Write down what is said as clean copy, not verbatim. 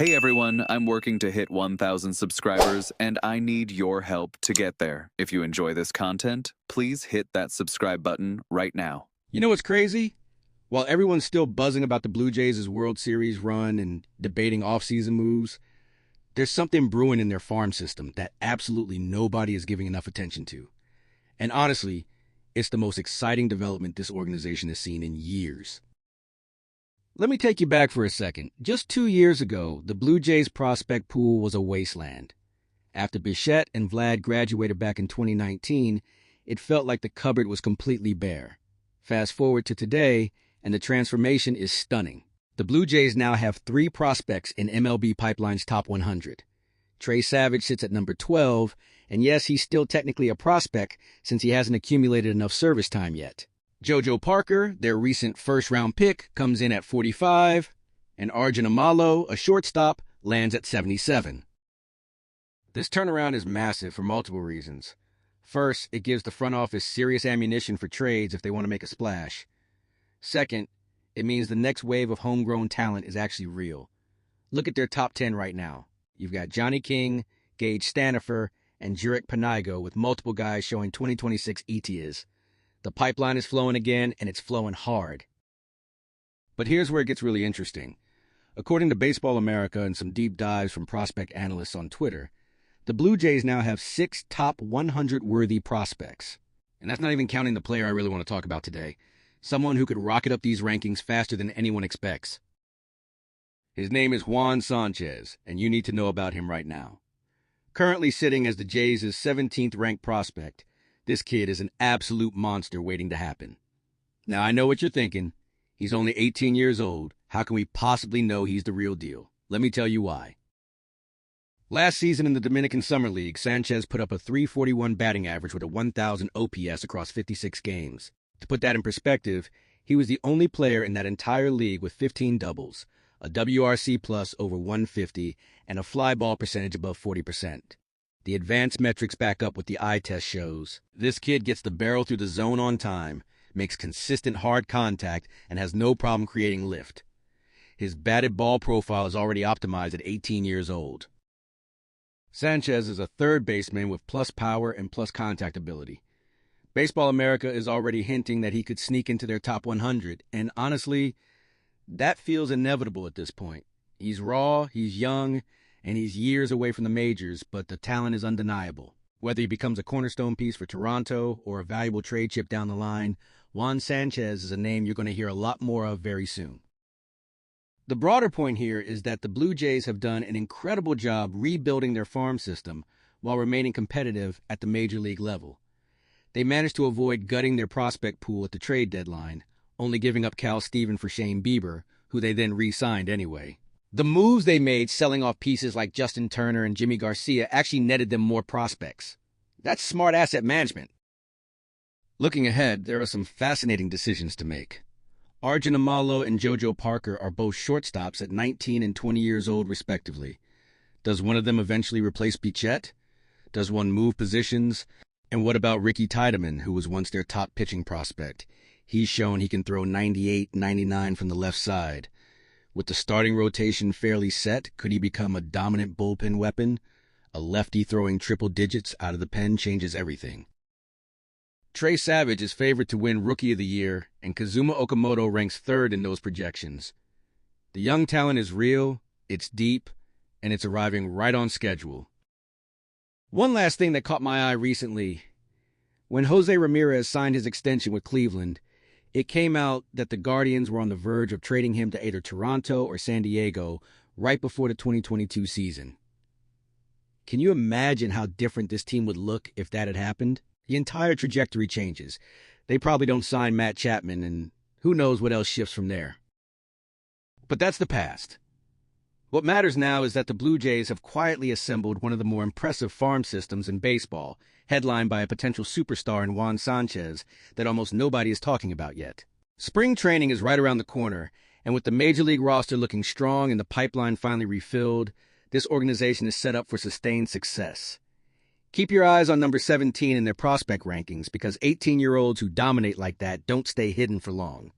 Hey everyone, I'm working to hit 1,000 subscribers and I need your help to get there. If you enjoy this content, please hit that subscribe button right now. You know what's crazy? While everyone's still buzzing about the Blue Jays' World Series run and debating offseason moves, there's something brewing in their farm system that absolutely nobody is giving enough attention to. And honestly, it's the most exciting development this organization has seen in years. Let me take you back for a second. Just 2 years ago, the Blue Jays prospect pool was a wasteland. After Bichette and Vlad graduated back in 2019, it felt like the cupboard was completely bare. Fast forward to today, and the transformation is stunning. The Blue Jays now have 3 prospects in MLB Pipeline's top 100. Trey Savage sits at number 12, and yes, he's still technically a prospect since he hasn't accumulated enough service time yet. JoJo Parker, their recent first-round pick, comes in at 45, and Arjun Amalo, a shortstop, lands at 77. This turnaround is massive for multiple reasons. First, it gives the front office serious ammunition for trades if they want to make a splash. Second, it means the next wave of homegrown talent is actually real. Look at their top 10 right now. You've got Johnny King, Gage Stanifer, and Jurek Panigo with multiple guys showing 2026 ETAs. The pipeline is flowing again, and it's flowing hard. But here's where it gets really interesting. According to Baseball America and some deep dives from prospect analysts on Twitter, the Blue Jays now have 6 top 100 worthy prospects. And that's not even counting the player I really want to talk about today. Someone who could rocket up these rankings faster than anyone expects. His name is Juan Sanchez, and you need to know about him right now. Currently sitting as the Jays' 17th ranked prospect, this kid is an absolute monster waiting to happen. Now, I know what you're thinking. He's only 18 years old. How can we possibly know he's the real deal? Let me tell you why. Last season in the Dominican Summer League, Sanchez put up a .341 batting average with a 1,000 OPS across 56 games. To put that in perspective, he was the only player in that entire league with 15 doubles, a WRC plus over 150, and a fly ball percentage above 40%. The advanced metrics back up what the eye test shows. This kid gets the barrel through the zone on time, makes consistent hard contact, and has no problem creating lift. His batted ball profile is already optimized at 18 years old. Sanchez is a third baseman with plus power and plus contact ability. Baseball America is already hinting that he could sneak into their top 100, and honestly, that feels inevitable at this point. He's raw, he's young, and he's years away from the majors, but the talent is undeniable. Whether he becomes a cornerstone piece for Toronto or a valuable trade chip down the line, Juan Sanchez is a name you're going to hear a lot more of very soon. The broader point here is that the Blue Jays have done an incredible job rebuilding their farm system while remaining competitive at the major league level. They managed to avoid gutting their prospect pool at the trade deadline, only giving up Cal Steven for Shane Bieber, who they then re-signed anyway. The moves they made selling off pieces like Justin Turner and Jimmy Garcia actually netted them more prospects. That's smart asset management. Looking ahead, there are some fascinating decisions to make. Arjun Amalo and JoJo Parker are both shortstops at 19 and 20 years old respectively. Does one of them eventually replace Bichette? Does one move positions? And what about Ricky Tiedemann, who was once their top pitching prospect? He's shown he can throw 98, 99 from the left side. With the starting rotation fairly set, could he become a dominant bullpen weapon? A lefty throwing triple digits out of the pen changes everything. Trey Savage is favored to win Rookie of the Year, and Kazuma Okamoto ranks third in those projections. The young talent is real, it's deep, and it's arriving right on schedule. One last thing that caught my eye recently. When Jose Ramirez signed his extension with Cleveland, it came out that the Guardians were on the verge of trading him to either Toronto or San Diego right before the 2022 season. Can you imagine how different this team would look if that had happened? The entire trajectory changes. They probably don't sign Matt Chapman, and who knows what else shifts from there. But that's the past. What matters now is that the Blue Jays have quietly assembled one of the more impressive farm systems in baseball, headlined by a potential superstar in Juan Sanchez that almost nobody is talking about yet. Spring training is right around the corner, and with the Major League roster looking strong and the pipeline finally refilled, this organization is set up for sustained success. Keep your eyes on number 17 in their prospect rankings because 18-year-olds who dominate like that don't stay hidden for long.